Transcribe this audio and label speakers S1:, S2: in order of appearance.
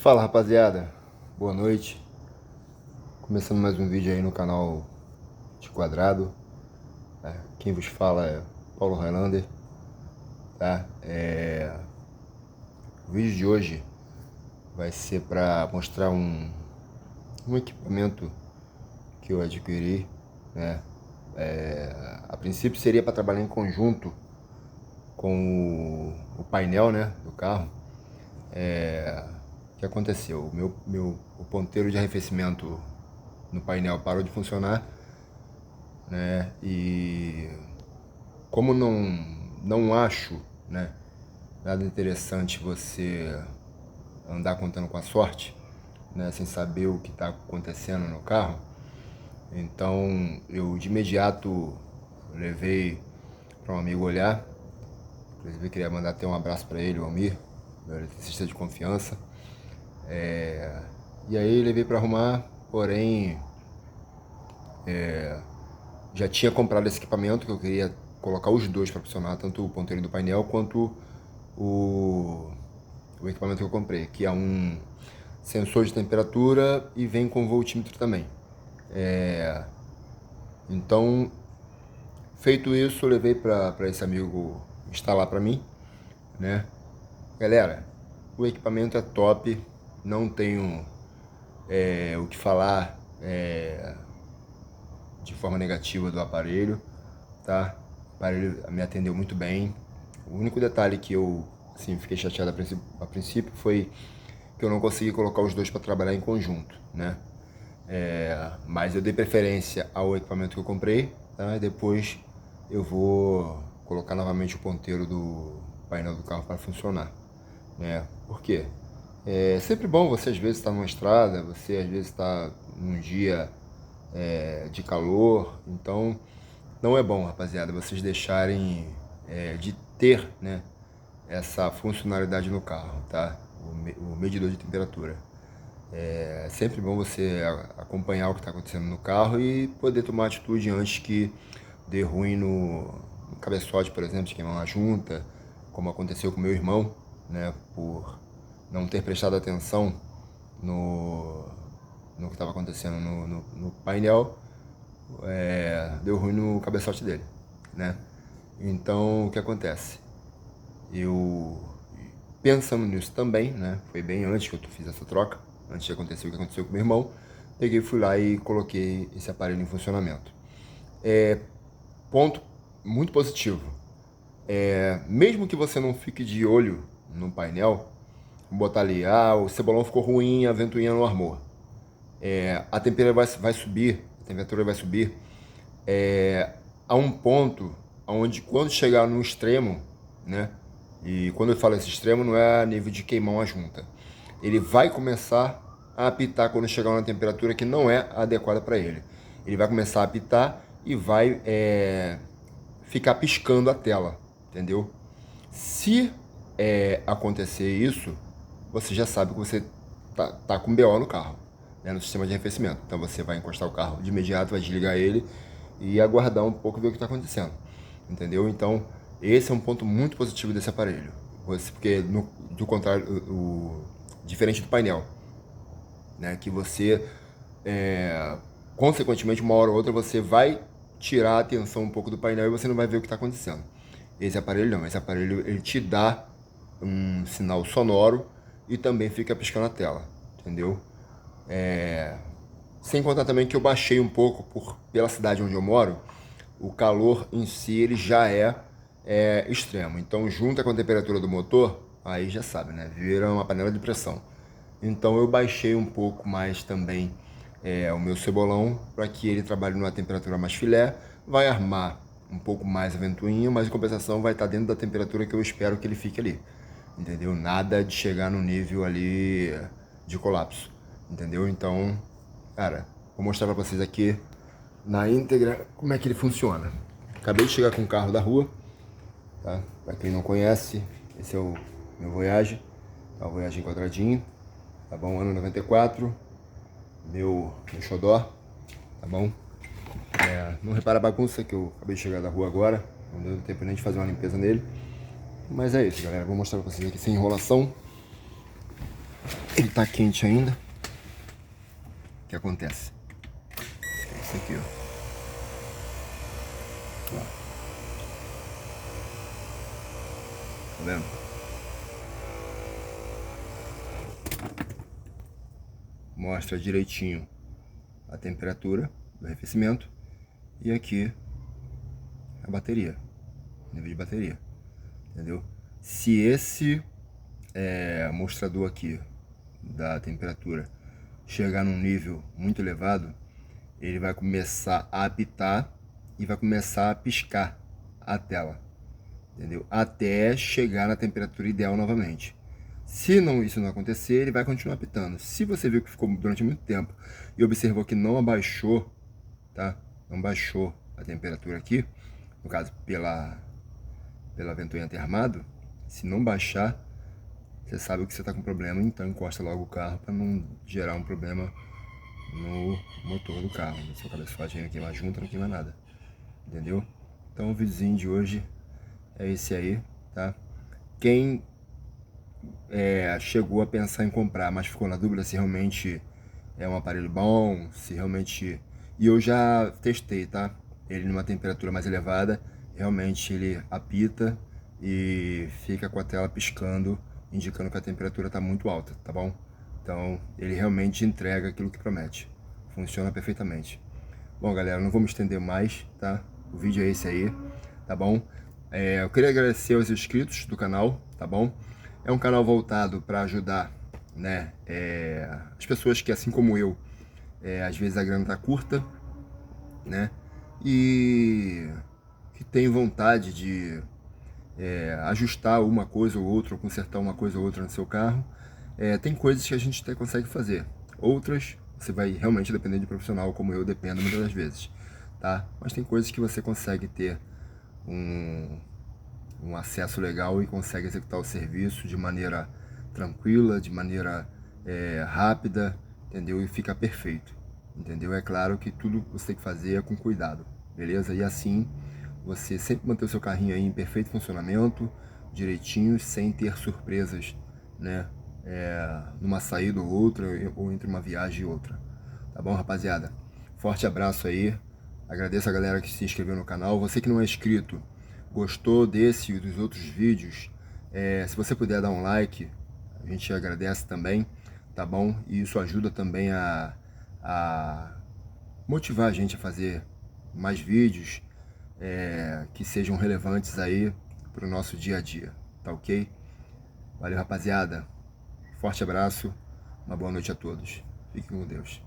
S1: Fala rapaziada, boa noite. Começando mais um vídeo aí no canal de Quadrado. Quem vos fala é Paulo Highlander, tá? O vídeo de hoje vai ser para mostrar um equipamento que eu adquiri, né? A princípio seria para trabalhar em conjunto com o painel, né, do carro. O que aconteceu? O ponteiro de arrefecimento no painel parou de funcionar, né? E como não acho, né, nada interessante você andar contando com a sorte, né, sem saber o que está acontecendo no carro, então eu de imediato levei para um amigo olhar. Inclusive eu queria mandar até um abraço para ele, o Almir, meu eletricista de confiança. E aí levei para arrumar, porém já tinha comprado esse equipamento que eu queria colocar os dois para funcionar, tanto o ponteiro do painel quanto o equipamento que eu comprei, que é um sensor de temperatura e vem com voltímetro também. Então, feito isso, eu levei para esse amigo instalar para mim, né? Galera, o equipamento é top, não tenho o que falar de forma negativa do aparelho, tá? O aparelho me atendeu muito bem. O único detalhe que eu fiquei chateado a princípio foi que eu não consegui colocar os dois para trabalhar em conjunto, né? Mas eu dei preferência ao equipamento que eu comprei, tá? E depois eu vou colocar novamente o ponteiro do painel do carro para funcionar, né? Por quê? É sempre bom você às vezes estar numa estrada, você às vezes está num dia de calor, então não é bom, rapaziada, vocês deixarem de ter, né, essa funcionalidade no carro, tá? O medidor de temperatura. É sempre bom você acompanhar o que está acontecendo no carro e poder tomar atitude antes que dê ruim no cabeçote, por exemplo, de queimar uma junta, como aconteceu com meu irmão, né, por não ter prestado atenção no que estava acontecendo no painel, deu ruim no cabeçote dele, né? Então, o que acontece? Eu, pensando nisso também, né, foi bem antes que eu fiz essa troca, antes de acontecer o que aconteceu com meu irmão, peguei, fui lá e coloquei esse aparelho em funcionamento. Ponto muito positivo. Mesmo que você não fique de olho no painel, botar ali, o cebolão ficou ruim, a ventoinha não armou. A temperatura vai subir a um ponto onde quando chegar no extremo, né? E quando eu falo esse extremo não é a nível de queimar uma junta. Ele vai começar a apitar quando chegar uma temperatura que não é adequada para ele. Ele vai começar a apitar e vai ficar piscando a tela, entendeu? Se acontecer isso, você já sabe que você tá com BO no carro, né, no sistema de arrefecimento. Então você vai encostar o carro de imediato, vai desligar ele e aguardar um pouco e ver o que está acontecendo, entendeu? Então esse é um ponto muito positivo desse aparelho, porque do contrário, diferente do painel, né, que você consequentemente uma hora ou outra você vai tirar a atenção um pouco do painel e você não vai ver o que está acontecendo. Esse aparelho não, esse aparelho ele te dá um sinal sonoro e também fica piscando a tela, entendeu? Sem contar também que eu baixei um pouco pela cidade onde eu moro, o calor em si ele já é extremo. Então junta com a temperatura do motor, aí já sabe, né? Vira uma panela de pressão. Então eu baixei um pouco mais também o meu cebolão para que ele trabalhe numa temperatura mais filé, vai armar um pouco mais a ventoinha, mas em compensação vai estar dentro da temperatura que eu espero que ele fique ali, entendeu? Nada de chegar no nível ali de colapso, entendeu? Então, cara, vou mostrar para vocês aqui na íntegra como é que ele funciona. Acabei de chegar com o carro da rua, tá? Para quem não conhece, esse é o meu Voyage, tá? O Voyage quadradinho, tá bom? Ano 94, meu xodó, tá bom? Não repara a bagunça que eu acabei de chegar da rua agora, não deu tempo nem de fazer uma limpeza nele. Mas é isso, galera, vou mostrar pra vocês aqui sem enrolação. Ele tá quente ainda. O que acontece? Isso aqui, ó. Tá vendo? Mostra direitinho a temperatura do arrefecimento e aqui a bateria, nível de bateria, entendeu? Se esse mostrador aqui da temperatura chegar num nível muito elevado, ele vai começar a apitar e vai começar a piscar a tela, entendeu? Até chegar na temperatura ideal novamente. Se isso não acontecer, ele vai continuar apitando. Se você viu que ficou durante muito tempo e observou que não abaixou, tá? Não baixou a temperatura aqui, no caso pela ventoinha termado, se não baixar, você sabe que você está com problema, então encosta logo o carro para não gerar um problema no motor do carro. Se seu cabeçote ainda queimar junto, não queima nada, entendeu? Então o videozinho de hoje é esse aí, tá? Quem chegou a pensar em comprar, mas ficou na dúvida se realmente é um aparelho bom, se realmente... E eu já testei, tá? Ele numa temperatura mais elevada, realmente ele apita e fica com a tela piscando, indicando que a temperatura está muito alta, tá bom? Então, ele realmente entrega aquilo que promete. Funciona perfeitamente. Bom, galera, não vou me estender mais, tá? O vídeo é esse aí, tá bom? Eu queria agradecer aos inscritos do canal, tá bom? É um canal voltado para ajudar, né, as pessoas que, assim como eu, às vezes a grana tá curta, né? E que tem vontade de ajustar uma coisa ou outra, ou consertar uma coisa ou outra no seu carro. Tem coisas que a gente até consegue fazer. Outras, você vai realmente depender de profissional, como eu dependo muitas das vezes, tá? Mas tem coisas que você consegue ter um acesso legal e consegue executar o serviço de maneira tranquila, de maneira rápida, entendeu? E fica perfeito, entendeu? É claro que tudo que você tem que fazer é com cuidado, beleza? E assim, você sempre manter o seu carrinho aí em perfeito funcionamento, direitinho, sem ter surpresas, né? Numa saída ou outra, ou entre uma viagem e outra. Tá bom, rapaziada? Forte abraço aí. Agradeço a galera que se inscreveu no canal. Você que não é inscrito, gostou desse e dos outros vídeos, se você puder dar um like, a gente agradece também, tá bom? E isso ajuda também a motivar a gente a fazer mais vídeos que sejam relevantes aí para o nosso dia a dia, tá ok? Valeu, rapaziada. Forte abraço, uma boa noite a todos. Fiquem com Deus.